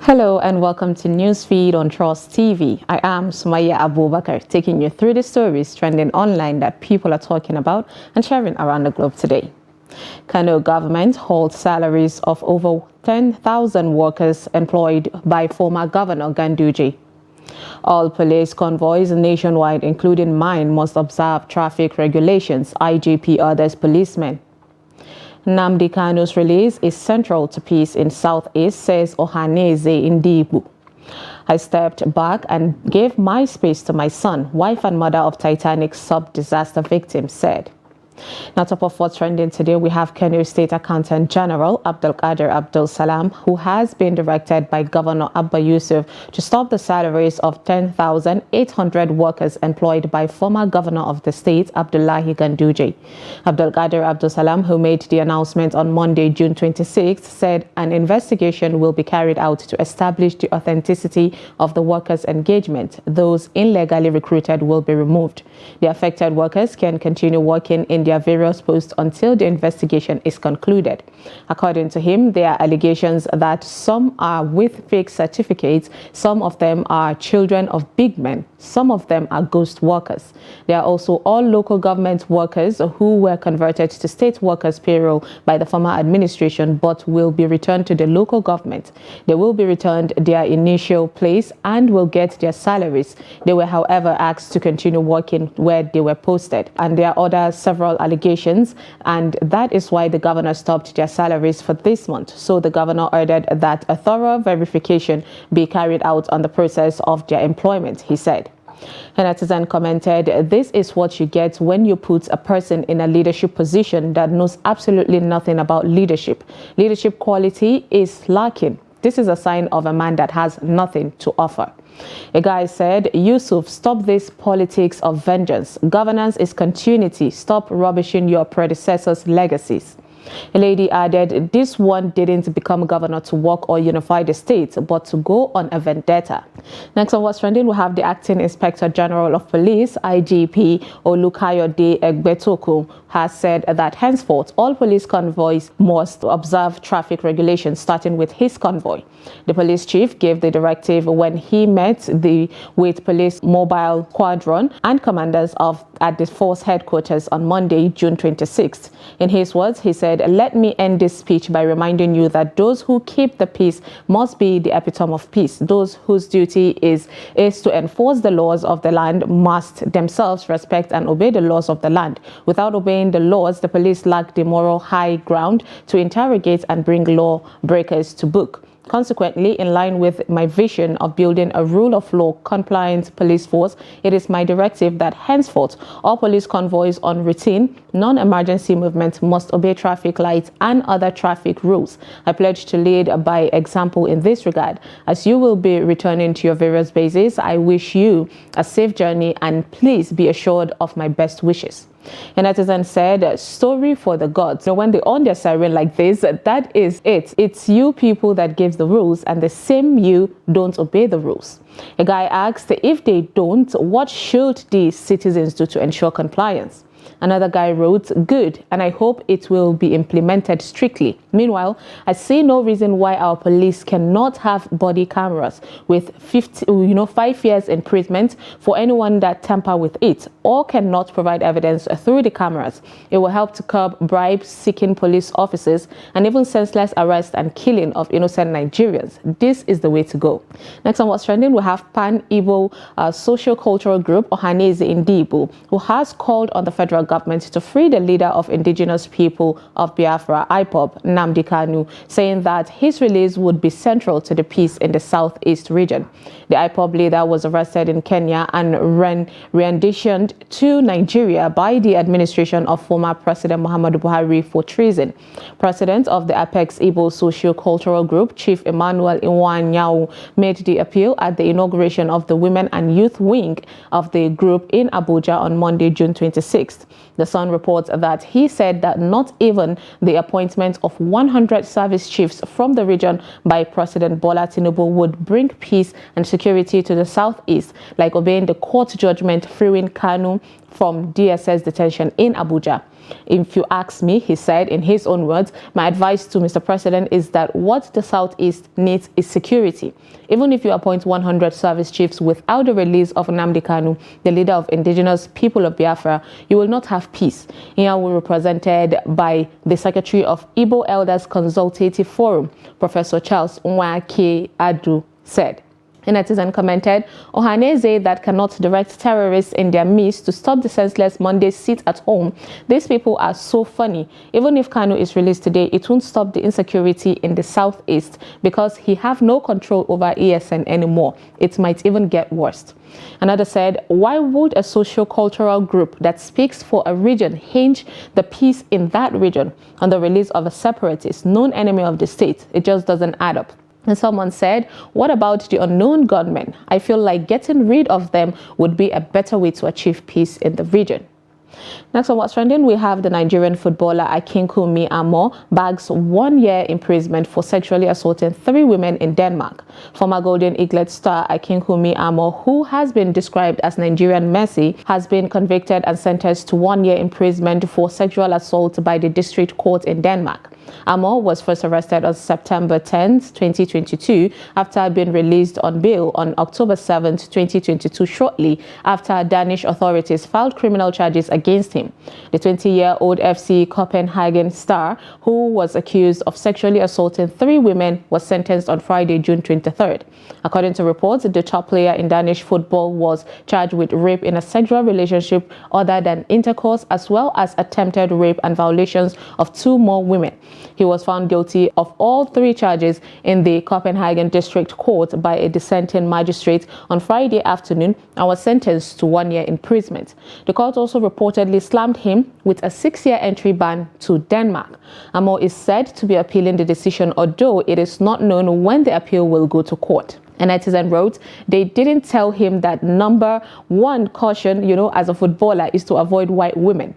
Hello and welcome to Newsfeed on Trust TV. I am Sumaya Abubakar, taking you through the stories trending online that people are talking about and sharing around the globe today. Kano government holds salaries of over 10,000 workers employed by former Governor Ganduje. All police convoys nationwide, including mine, must observe traffic regulations, IGP orders policemen. Nnamdi Kanu's release is central to peace in Southeast, says Ohaneze Ndibu. I stepped back and gave my space to my son, wife and mother of Titanic sub-disaster victim said. Now, top of what's trending today, we have Kano State Accountant General Abdulkadir Abdul Salam, who has been directed by Governor Abba Yusuf to stop the salaries of 10,800 workers employed by former Governor of the state, Abdullahi Ganduje. Abdulkadir Abdul Salam, who made the announcement on Monday, June 26th, said an investigation will be carried out to establish the authenticity of the workers' engagement. Those illegally recruited will be removed. The affected workers can continue working in their various posts until the investigation is concluded. According to him, there are allegations that some are with fake certificates, some of them are children of big men, some of them are ghost workers. There are also all local government workers who were converted to state workers' payroll by the former administration but will be returned to the local government. They will be returned their initial place and will get their salaries. They were, however, asked to continue working where they were posted. And there are several allegations, and that is why the governor stopped their salaries for this month. So the governor ordered that a thorough verification be carried out on the process of their employment, he said. A netizen commented, "This is what you get when you put a person in a leadership position that knows absolutely nothing about leadership. Leadership quality is lacking. This is a sign of a man that has nothing to offer." A guy said, "Yusuf, stop this politics of vengeance. Governance is continuity. Stop rubbishing your predecessors' legacies." A lady added, "This one didn't become governor to work or unify the state, but to go on a vendetta." Next on what's trending, we have the Acting Inspector General of Police, IGP Olukayode Egbetoku, has said that henceforth all police convoys must observe traffic regulations, starting with his convoy. The police chief gave the directive when he met with police mobile squadron and commanders at the force headquarters on Monday, June 26th. In his words, he said, "Let me end this speech by reminding you that those who keep the peace must be the epitome of peace. Those whose duty is to enforce the laws of the land must themselves respect and obey the laws of the land. Without obeying the laws, the police lack the moral high ground to interrogate and bring law breakers to book. Consequently, in line with my vision of building a rule of law compliant police force, it is my directive that henceforth all police convoys on routine, non-emergency movement must obey traffic lights and other traffic rules. I pledge to lead by example in this regard. As you will be returning to your various bases, I wish you a safe journey and please be assured of my best wishes." A netizen said, "Story for the gods." When they on their siren like this, that is it. It's you people that gives the rules, and the same you don't obey the rules. A guy asked, if they don't, what should the citizens do to ensure compliance? Another guy wrote, "Good, and I hope it will be implemented strictly. Meanwhile, I see no reason why our police cannot have body cameras with 5 years imprisonment for anyone that tamper with it, or cannot provide evidence through the cameras. It will help to curb bribe-seeking police officers and even senseless arrest and killing of innocent Nigerians. This is the way to go." Next on what's trending, we have Pan-Igbo socio-cultural group Ohaneze Ndibu, who has called on the federal government to free the leader of indigenous people of Biafra, IPOB, Nnamdi Kanu, saying that his release would be central to the peace in the southeast region. The IPOB leader was arrested in Kenya and renditioned to Nigeria by the administration of former President Muhammadu Buhari for treason. President of the Apex Igbo socio-cultural group, Chief Emmanuel Iwanyao, made the appeal at the inauguration of the Women and Youth Wing of the group in Abuja on Monday, June 26th. The Sun reports that he said that not even the appointment of 100 service chiefs from the region by President Bola Tinubu would bring peace and security to the southeast, like obeying the court judgment freeing Kanu from DSS detention in Abuja. If you ask me, he said in his own words, my advice to Mr. President is that what the Southeast needs is security. Even if you appoint 100 service chiefs without the release of Nnamdi Kanu, the leader of indigenous people of Biafra, you will not have peace. Here we represented by the Secretary of Igbo Elders Consultative Forum, Professor Charles Nwake Adu, said. A netizen commented, Ohaneze that cannot direct terrorists in their midst to stop the senseless Mondays sit at home. These people are so funny. Even if Kanu is released today, it won't stop the insecurity in the Southeast because he have no control over ESN anymore. It might even get worse. Another said, why would a socio-cultural group that speaks for a region hinge the peace in that region on the release of a separatist, known enemy of the state? It just doesn't add up. And someone said, what about the unknown gunmen? I feel like getting rid of them would be a better way to achieve peace in the region. Next on What's Trending, we have the Nigerian footballer Akinkunmi Amo bags 1 year imprisonment for sexually assaulting 3 women in Denmark. Former Golden Eaglet star Akinkunmi Amo, who has been described as Nigerian Messi, has been convicted and sentenced to 1 year imprisonment for sexual assault by the district court in Denmark. Amo was first arrested on September 10, 2022, after being released on bail on October 7, 2022, shortly after Danish authorities filed criminal charges against him. The 20-year-old FC Copenhagen star, who was accused of sexually assaulting 3 women, was sentenced on Friday, June 23rd. According to reports, the top player in Danish football was charged with rape in a sexual relationship other than intercourse, as well as attempted rape and violations of 2 more women. He was found guilty of all 3 charges in the Copenhagen District Court by a dissenting magistrate on Friday afternoon and was sentenced to 1 year imprisonment. The court also reportedly slammed him with a 6-year entry ban to Denmark. Amo is said to be appealing the decision, although it is not known when the appeal will go to court. A netizen wrote, they didn't tell him that number 1 caution, as a footballer, is to avoid white women.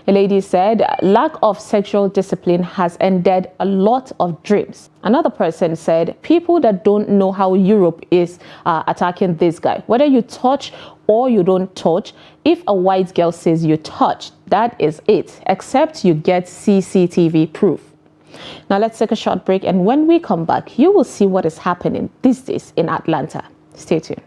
A lady said, lack of sexual discipline has ended a lot of dreams. Another person said, people that don't know how Europe is attacking this guy. Whether you touch or you don't touch, if a white girl says you touched, that is it, except you get CCTV proof. Now let's take a short break, and when we come back, you will see what is happening these days in Atlanta. Stay tuned.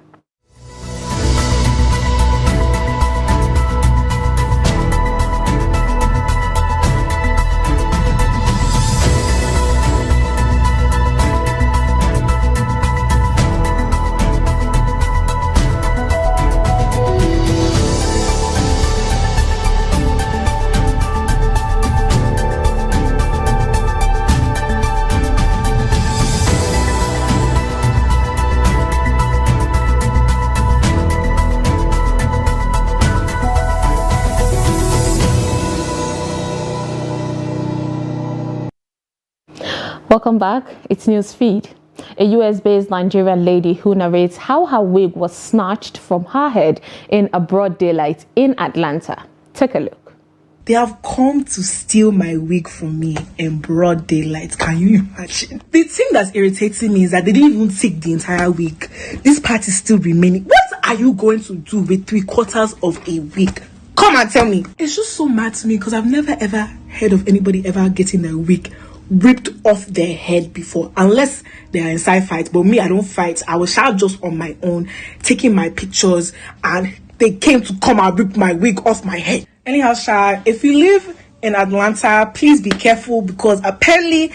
Welcome back. It's Newsfeed. A US-based Nigerian lady who narrates how her wig was snatched from her head in a broad daylight in Atlanta. Take a look. They have come to steal my wig from me in broad daylight. Can you imagine? The thing that's irritating me is that they didn't even take the entire wig. This part is still remaining. What are you going to do with 3/4 of a wig? Come and tell me. It's just so mad to me because I've never ever heard of anybody ever getting their wig ripped off their head before, unless they are inside fights. But me, I don't fight. I was out just on my own, taking my pictures, and they came to come and rip my wig off my head. Anyhow, Sha, if you live in Atlanta, please be careful, because apparently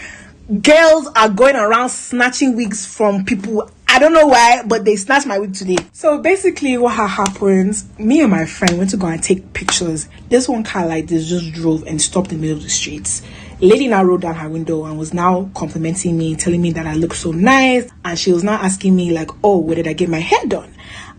girls are going around snatching wigs from people. I don't know why, but they snatched my wig today. So basically what happens, me and my friend went to go and take pictures. This one car like this just drove and stopped in the middle of the streets. A lady now rolled down her window and was now complimenting me, telling me that I look so nice. And she was now asking me like, oh, where did I get my hair done?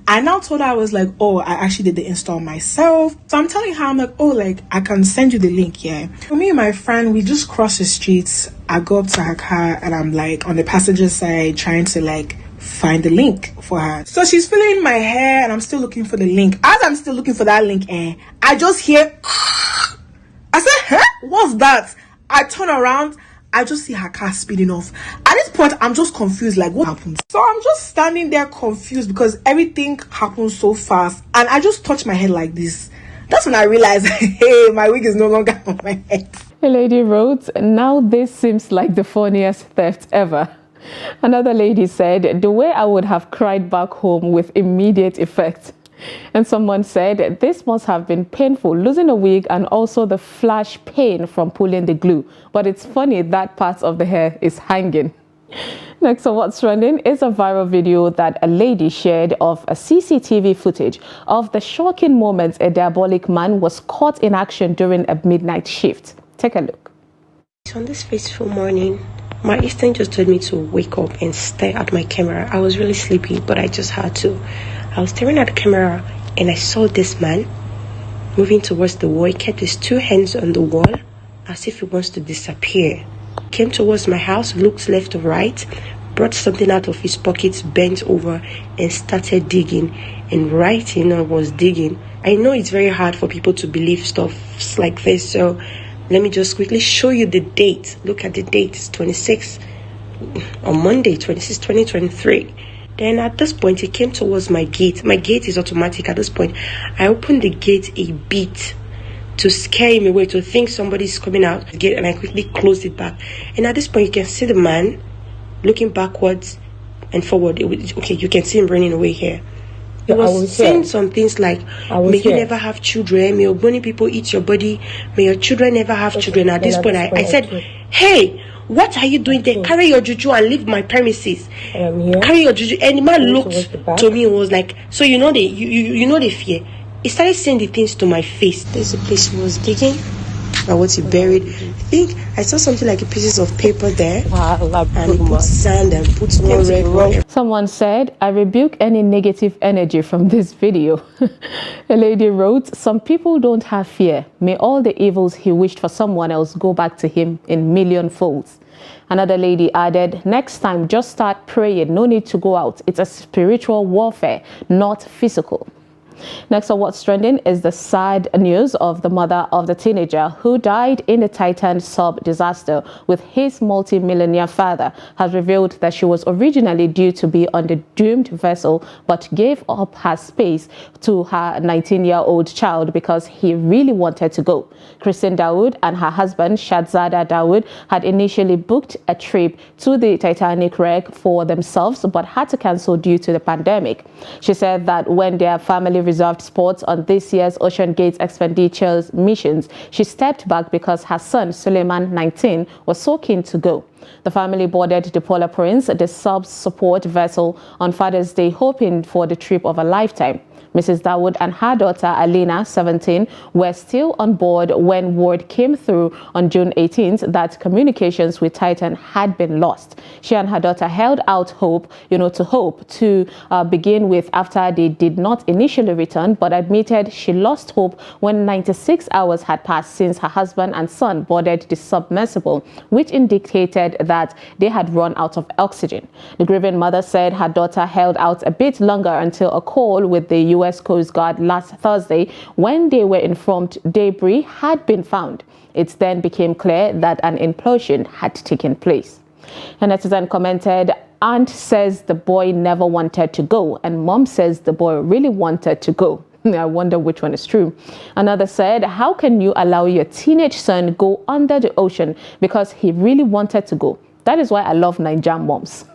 I now told her, I was like, oh, I actually did the install myself. So I'm telling her, I'm like, oh, like, I can send you the link, yeah. For me and my friend, we just crossed the streets. I go up to her car and I'm like on the passenger side trying to like find the link for her. So she's filling my hair and I'm still looking for the link. As I'm still looking for that link, I just hear, I said, huh? What's that? I turn around, I just see her car speeding off. At this point, I'm just confused, like, what happened? So I'm just standing there confused because everything happened so fast. And I just touched my head like this. That's when I realized, hey, my wig is no longer on my head. A lady wrote, now this seems like the funniest theft ever. Another lady said, the way I would have cried back home with immediate effect. And someone said, this must have been painful, losing a wig and also the flash pain from pulling the glue. But it's funny that part of the hair is hanging. Next on What's Trending is a viral video that a lady shared of a CCTV footage of the shocking moments a diabolic man was caught in action during a midnight shift. Take a look. On this fateful morning, my instinct just told me to wake up and stare at my camera. I was really sleepy, but I just had to. I was staring at the camera and I saw this man moving towards the wall. He kept his two hands on the wall as if he wants to disappear. He came towards my house, looked left or right, brought something out of his pockets, bent over and started digging. And right I was digging. I know it's very hard for people to believe stuff like this, so let me just quickly show you the date. Look at the date. It's 26 on Monday, 26, 2023. Then at this point, he came towards my gate. My gate is automatic at this point. I opened the gate a bit to scare him away, to think somebody's coming out the gate, and I quickly closed it back. And at this point, you can see the man looking backwards and forward. Okay, you can see him running away here. He was saying some things like, may you never have children, may your bony people eat your body, may your children never have children. At this point, I said, hey, what are you doing there? Carry your juju and leave my premises. Carry your juju. And the man looked to me and was like, so you know the fear. He started saying the things to my face. There's a place he was digging, or what he buried. I think I saw something like a pieces of paper there, and he put sand and put one red one. Someone said, I rebuke any negative energy from this video. A lady wrote, some people don't have fear. May all the evils he wished for someone else go back to him in million folds. Another lady added, next time just start praying, no need to go out. It's a spiritual warfare, not physical. Next on What's Trending is the sad news of the mother of the teenager who died in the Titan sub disaster with his multi-millionaire father has revealed that she was originally due to be on the doomed vessel but gave up her space to her 19-year-old child because he really wanted to go. Christine Dawood and her husband Shadzada Dawood had initially booked a trip to the Titanic wreck for themselves but had to cancel due to the pandemic. She said that when their family reserved spots on this year's Ocean Gate Expeditures missions, she stepped back because her son, Suleiman, 19, was so keen to go. The family boarded the Polar Prince, the sub's support vessel, on Father's Day, hoping for the trip of a lifetime. Mrs. Dawood and her daughter, Alina, 17, were still on board when word came through on June 18th that communications with Titan had been lost. She and her daughter held out hope, to begin with after they did not initially return, but admitted she lost hope when 96 hours had passed since her husband and son boarded the submersible, which indicated that they had run out of oxygen. The grieving mother said her daughter held out a bit longer until a call with the U.S. Coast Guard last Thursday when they were informed debris had been found. It then became clear that an implosion had taken place. A netizen commented, Aunt says the boy never wanted to go and Mom says the boy really wanted to go. I wonder which one is true. Another said, how can you allow your teenage son go under the ocean because he really wanted to go? That is why I love Nigerian moms.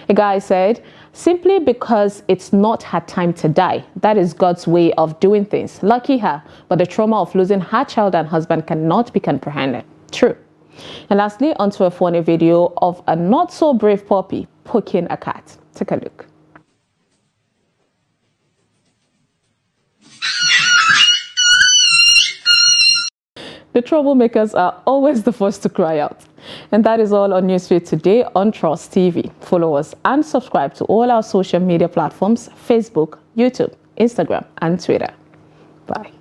A guy said, simply because it's not her time to die. That is God's way of doing things. Lucky her, but the trauma of losing her child and husband cannot be comprehended. True. And lastly, onto a funny video of a not so brave puppy poking a cat. Take a look. The troublemakers are always the first to cry out. And that is all on Newsfeed today on Trust TV. Follow us and subscribe to all our social media platforms, Facebook, YouTube, Instagram, and Twitter. Bye.